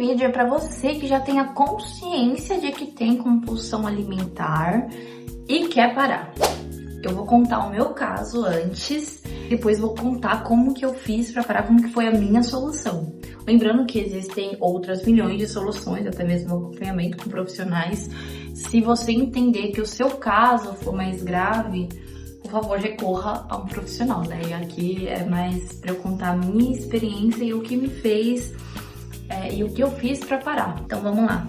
vídeo é para você que já tem a consciência de que tem compulsão alimentar e quer parar. Eu vou contar o meu caso antes, depois vou contar como que eu fiz para parar, como que foi a minha solução. Lembrando que existem outras milhões de soluções, até mesmo acompanhamento com profissionais. Se você entender que o seu caso for mais grave, por favor, recorra a um profissional, né? E aqui é mais para eu contar a minha experiência e o que me fez e o que eu fiz para parar. Então vamos lá.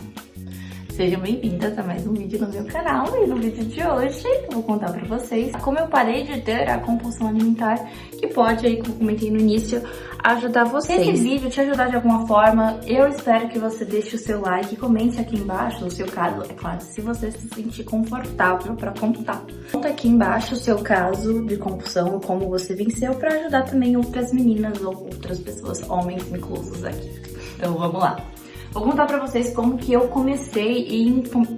Sejam bem-vindas a mais um vídeo no meu canal. E no vídeo de hoje eu vou contar pra vocês como eu parei de ter a compulsão alimentar, que pode, aí, como eu comentei no início, ajudar vocês. Se esse vídeo te ajudar de alguma forma, eu espero que você deixe o seu like e comente aqui embaixo o seu caso, é claro, se você se sentir confortável pra contar. Conta aqui embaixo o seu caso de compulsão, como você venceu, pra ajudar também outras meninas ou outras pessoas, homens inclusos aqui. Então vamos lá. Vou contar pra vocês como que eu comecei e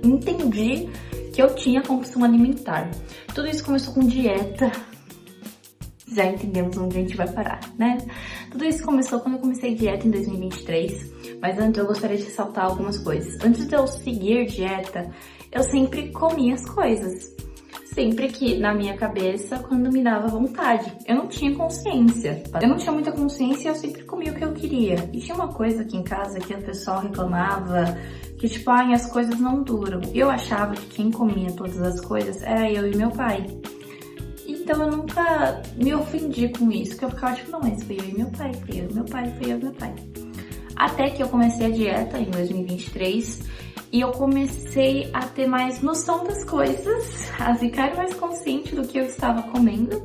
entendi que eu tinha compulsão alimentar. Tudo isso começou com dieta. Já entendemos onde a gente vai parar, né? Tudo isso começou quando eu comecei dieta em 2023. Mas antes eu gostaria de ressaltar algumas coisas. Antes de eu seguir dieta, eu sempre comia as coisas. Sempre que na minha cabeça, quando me dava vontade. Eu não tinha consciência. Eu não tinha muita consciência e eu sempre comia o que eu queria. E tinha uma coisa aqui em casa que o pessoal reclamava, que tipo, ai, as coisas não duram. Eu achava que quem comia todas as coisas era eu e meu pai. Então eu nunca me ofendi com isso, que eu ficava tipo, não, mas foi eu e meu pai, foi eu e meu pai, foi eu e meu pai. Até que eu comecei a dieta em 2023 e eu comecei a ter mais noção das coisas, a ficar mais consciente do que eu estava comendo.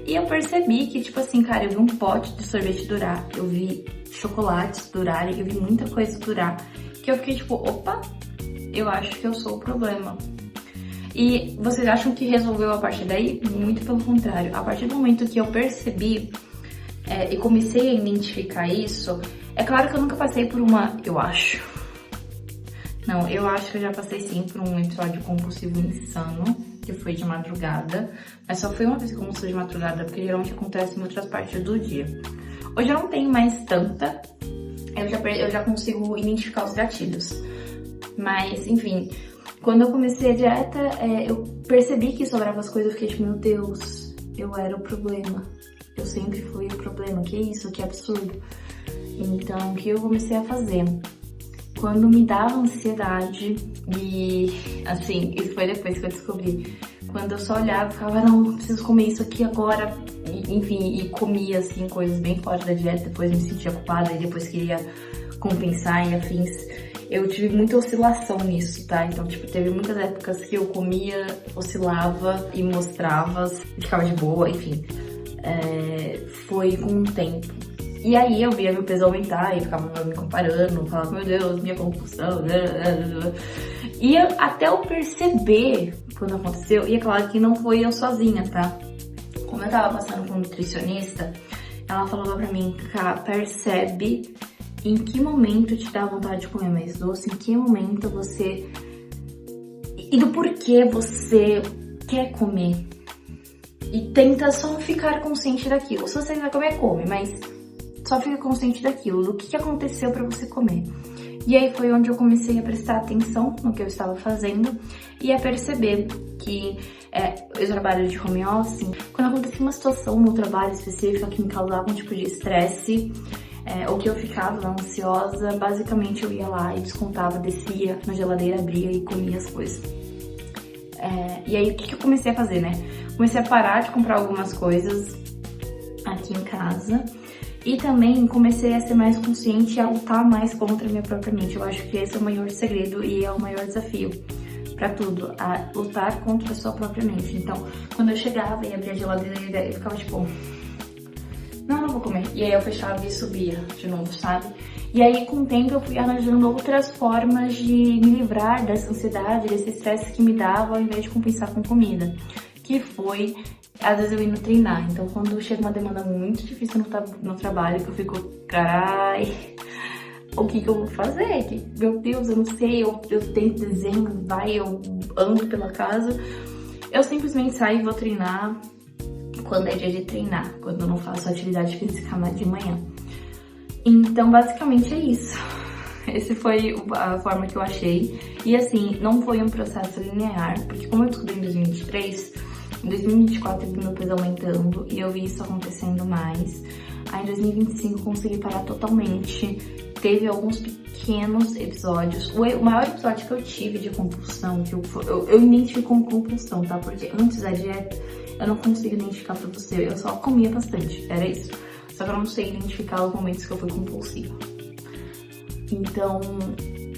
E eu percebi que, tipo assim, cara, eu vi um pote de sorvete durar, eu vi chocolates durarem, eu vi muita coisa durar, que eu fiquei tipo, opa, eu acho que eu sou o problema. E vocês acham que resolveu a partir daí? Muito pelo contrário. A partir do momento que eu percebi e comecei a identificar isso, é claro que eu nunca passei por uma, eu acho. Não, eu acho que eu já passei sim por um episódio compulsivo insano, que foi de madrugada. Mas só foi uma vez que compulsão de madrugada, porque geralmente acontece em outras partes do dia. Hoje eu não tenho mais tanta, eu já consigo identificar os gatilhos. Mas, enfim, quando eu comecei a dieta, eu percebi que sobrava as coisas, eu fiquei tipo, meu Deus, eu era o problema. Eu sempre fui o problema, que isso, que absurdo. Então, o que eu comecei a fazer? Quando me dava ansiedade, e assim, isso foi depois que eu descobri. Quando eu só olhava e ficava, não, eu preciso comer isso aqui agora. E, enfim, e comia assim, coisas bem fora da dieta, depois me sentia culpada e depois queria compensar e afins. Eu tive muita oscilação nisso, tá? Então, tipo, teve muitas épocas que eu comia, oscilava e mostrava, ficava de boa, enfim. Foi com o tempo. E aí eu via meu peso aumentar e ficava me comparando, falava, meu Deus, minha compulsão. E até eu perceber quando aconteceu, e é claro que não foi eu sozinha, tá? Como eu tava passando com um nutricionista, ela falou pra mim, cara, percebe em que momento te dá vontade de comer mais doce, em que momento você... E do porquê você quer comer. E tenta só ficar consciente daquilo. Se você quiser comer, come, mas só fica consciente daquilo, do que aconteceu pra você comer. E aí foi onde eu comecei a prestar atenção no que eu estava fazendo e a perceber que eu trabalho de home office. Quando acontecia uma situação no trabalho específica que me causava um tipo de estresse, ou que eu ficava ansiosa, basicamente eu ia lá e descontava, descia na geladeira, abria e comia as coisas. E aí o que eu comecei a fazer, né? Comecei a parar de comprar algumas coisas aqui em casa e também comecei a ser mais consciente e a lutar mais contra a minha própria mente. Eu acho que esse é o maior segredo e é o maior desafio pra tudo, a lutar contra a sua própria mente. Então, quando eu chegava e abria a geladeira, eu ficava tipo, não vou comer. E aí eu fechava e subia de novo, sabe? E aí com o tempo eu fui arranjando outras formas de me livrar dessa ansiedade, desse estresse que me dava ao invés de compensar com comida. Que foi, às vezes eu indo treinar. Então quando chega uma demanda muito difícil no trabalho, que eu fico, carai, o que eu vou fazer? Meu Deus, eu não sei, eu tento desenho, eu ando pela casa. Eu simplesmente saio e vou treinar quando é dia de treinar, quando eu não faço atividade física mais de manhã. Então, basicamente é isso. Esse foi a forma que eu achei. E assim, não foi um processo linear, porque como eu descobri em 2023, em 2024 eu vi meu peso aumentando e eu vi isso acontecendo mais. Aí em 2025 eu consegui parar totalmente. Teve alguns pequenos episódios. O maior episódio que eu tive de compulsão, que eu identifico como compulsão, tá? Porque antes da dieta eu não consigo identificar pra você, eu só comia bastante, era isso. Só que eu não sei identificar os momentos que eu fui compulsiva. Então,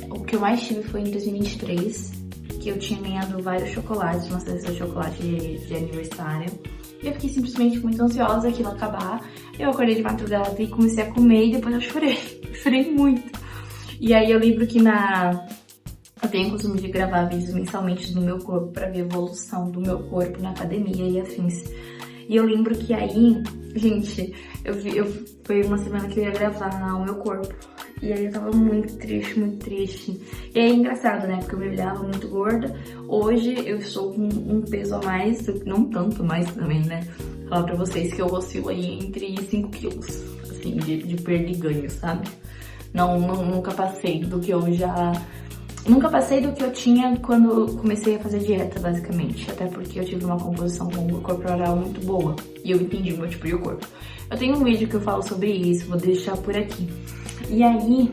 o que eu mais tive foi em 2023, que eu tinha ganhado vários chocolates, uma cesta de chocolate de aniversário. E eu fiquei simplesmente muito ansiosa aquilo acabar. Eu acordei de madrugada e comecei a comer e depois eu chorei. Eu chorei muito. E aí eu lembro que eu tenho o costume de gravar vídeos mensalmente do meu corpo pra ver a evolução do meu corpo na academia e afins. E eu lembro que aí, gente, foi uma semana que eu ia gravar o meu corpo. E aí eu tava muito triste, muito triste. E aí é engraçado, né? Porque eu me olhava muito gorda. Hoje eu estou com um peso a mais, não tanto mais também, né? Falar pra vocês que eu oscilo aí entre 5 quilos, assim, de perda e ganho, sabe? Nunca passei do que eu já... Nunca passei do que eu tinha quando eu comecei a fazer dieta, basicamente. Até porque eu tive uma composição corporal muito boa. E eu entendi o meu tipo de corpo. Eu tenho um vídeo que eu falo sobre isso, vou deixar por aqui. E aí,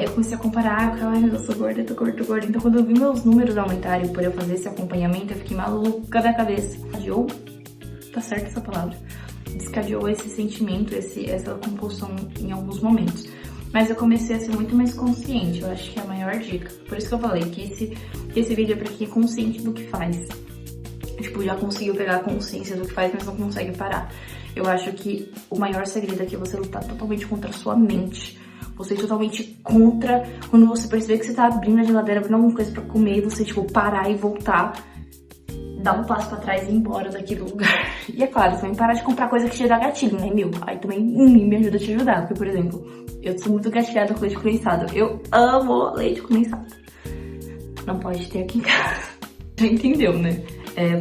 eu comecei a comparar, ai, eu sou gorda, tô gorda. Então, quando eu vi meus números aumentarem por eu fazer esse acompanhamento, eu fiquei maluca da cabeça. Descadeou, tá certo essa palavra, descadeou esse sentimento, essa compulsão em alguns momentos. Mas eu comecei a ser muito mais consciente, eu acho que é a maior dica. Por isso que eu falei que esse vídeo é pra quem é consciente do que faz. Tipo, já conseguiu pegar a consciência do que faz, mas não consegue parar. Eu acho que o maior segredo é que você lutar totalmente contra a sua mente. Você ir totalmente contra quando você perceber que você tá abrindo a geladeira, abrindo alguma coisa pra comer, e você, tipo, parar e voltar, dar um passo pra trás e ir embora daquele lugar. E é claro, também parar de comprar coisa que te dá gatilho, né, meu? Aí também me ajuda a te ajudar, porque, por exemplo, eu sou muito gatilhada com leite condensado. Eu amo leite condensado. Não pode ter aqui em casa. Já entendeu, né?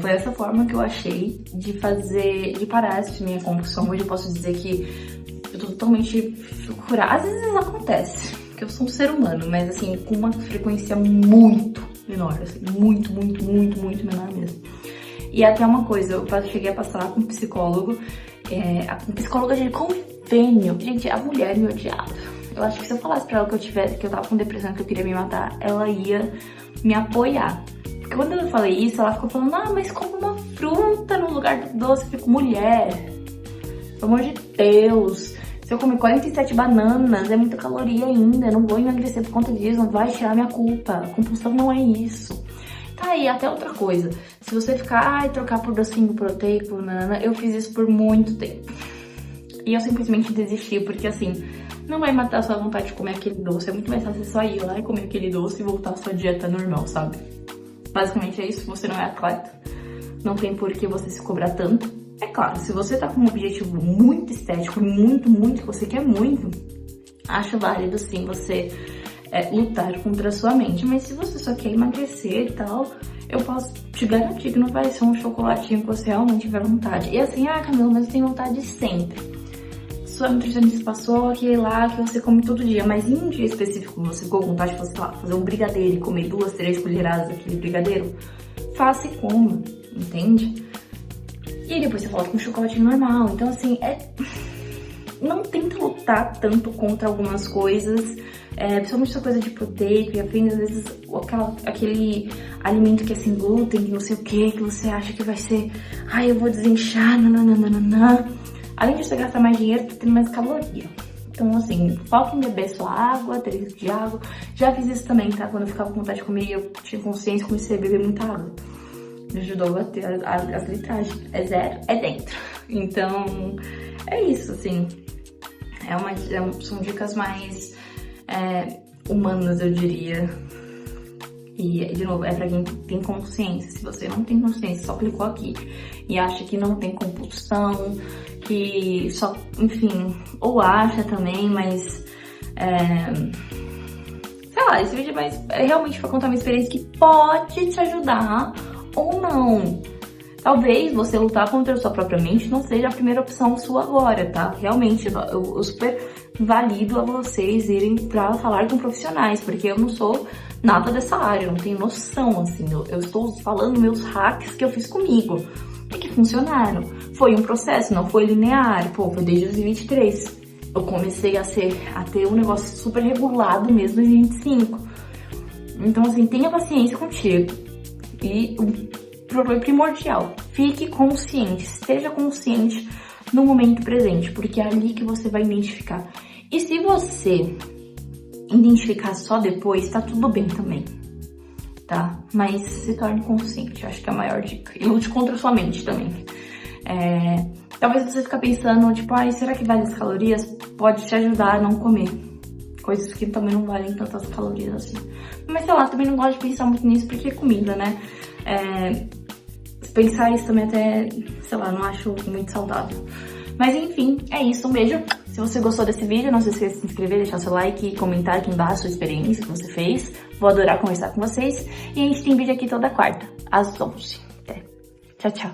Foi essa forma que eu achei de parar essa minha compulsão. Hoje eu posso dizer que eu tô totalmente curada. Às vezes acontece, porque eu sou um ser humano, mas assim, com uma frequência muito menor, assim, muito menor mesmo. E até uma coisa, eu cheguei a passar com um psicólogo, um psicólogo de convênio. Gente, a mulher me odiava. Eu acho que se eu falasse pra ela que eu tava com depressão, que eu queria me matar, ela ia me apoiar. Porque quando eu falei isso, ela ficou falando, mas come uma fruta no lugar do doce. Eu fico, mulher, pelo amor de Deus, se eu comer 47 bananas, é muita caloria ainda, eu não vou emagrecer por conta disso, não vai tirar minha culpa. A compulsão não é isso. Tá aí, até outra coisa. Se você ficar, trocar por docinho proteico, eu fiz isso por muito tempo. E eu simplesmente desisti, porque assim, não vai matar a sua vontade de comer aquele doce. É muito mais fácil só ir lá e comer aquele doce e voltar à sua dieta normal, sabe? Basicamente é isso, você não é atleta. Não tem por que você se cobrar tanto. É claro, se você tá com um objetivo muito estético, muito, que você quer muito, acho válido sim você lutar contra a sua mente. Mas se você só quer emagrecer e tal, eu posso te garantir que não vai ser um chocolatinho que você realmente tiver vontade. E assim, Camila, mas eu tenho vontade sempre. Sua nutricionista passou aquele lá que você come todo dia, mas em um dia específico você ficou com vontade de, sei lá, fazer um brigadeiro e comer 2, 3 colheradas daquele brigadeiro, faça e coma, entende? E aí depois você volta com chocolate normal. Então assim, não tenta lutar tanto contra algumas coisas, principalmente essa coisa de proteico e afins, às vezes aquele alimento que é sem glúten, que não sei o que você acha que vai ser, eu vou desinchar, nananana. Além de você gastar mais dinheiro, você tem mais caloria. Então, assim, foca em beber sua água, 3 litros de água. Já fiz isso também, tá? Quando eu ficava com vontade de comer, eu tinha consciência, comecei a beber muita água. Me ajudou a ter as litragens. É zero, é dentro. Então, é isso, assim. São dicas mais humanas, eu diria. E, de novo, é pra quem tem consciência. Se você não tem consciência, só clicou aqui e acha que não tem compulsão, que só, enfim, ou acha também, mas sei lá, esse vídeo é mais realmente pra contar uma experiência que pode te ajudar ou não. Talvez você lutar contra a sua própria mente não seja a primeira opção sua agora, tá? Realmente, eu super valido a vocês irem pra falar com profissionais, porque eu não sou nada dessa área, eu não tenho noção, assim, eu estou falando meus hacks que eu fiz comigo e que funcionaram. Foi um processo, não foi linear, pô, foi desde 2023. Eu comecei a ter um negócio super regulado mesmo em 2025. Então, assim, tenha paciência contigo. E o problema primordial, fique consciente, esteja consciente no momento presente, porque é ali que você vai identificar. E se você identificar só depois, tá tudo bem também, tá? Mas se torne consciente, acho que é a maior dica. E lute contra a sua mente também. Talvez você fique pensando, tipo, ai, será que vale as calorias? Pode te ajudar a não comer coisas que também não valem tantas calorias assim. Mas sei lá, também não gosto de pensar muito nisso porque é comida, né? Pensar isso também até, sei lá, não acho muito saudável. Mas enfim, é isso, um beijo. Se você gostou desse vídeo, não se esqueça de se inscrever, deixar seu like e comentar aqui embaixo a sua experiência que você fez. Vou adorar conversar com vocês. E a gente tem vídeo aqui toda quarta, às 11. Tchau, tchau.